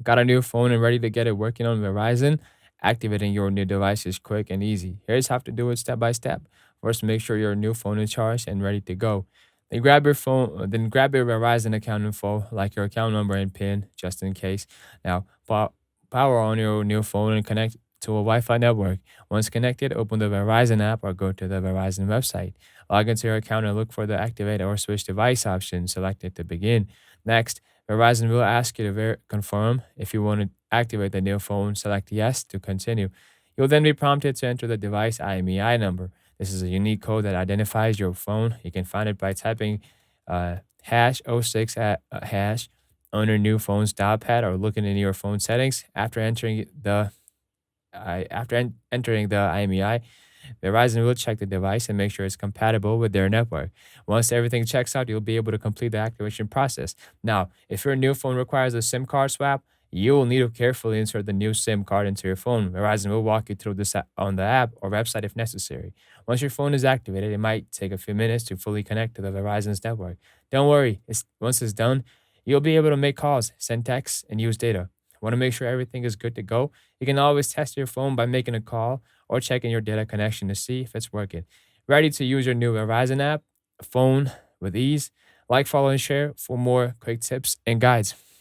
Got a new phone and ready to get it working on Verizon? Activating your new device is quick and easy. Here's how to do it step by step. First, make sure your new phone is charged and ready to go. Then grab your Verizon account info, like your account number and PIN, just in case. Now, power on your new phone and connect to a Wi-Fi network. Once connected, open the Verizon app or go to the Verizon website. Log into your account and look for the activate or switch device option selected to begin. Next, Verizon will ask you to confirm. If you want to activate the new phone, select yes to continue. You'll then be prompted to enter the device IMEI number. This is a unique code that identifies your phone. You can find it by typing hash oh 06 hash on your new phone's dial pad or looking in your phone settings. After entering the IMEI, Verizon will check the device and make sure it's compatible with their network. Once everything checks out, you'll be able to complete the activation process. Now, if your new phone requires a SIM card swap, you will need to carefully insert the new SIM card into your phone. Verizon will walk you through this on the app or website if necessary. Once your phone is activated, it might take a few minutes to fully connect to the Verizon's network. Don't worry, once it's done, you'll be able to make calls, send texts, and use data. Want to make sure everything is good to go? You can always test your phone by making a call or checking your data connection to see if it's working. Ready to use your new Verizon app, phone with ease? Like, follow, and share for more quick tips and guides.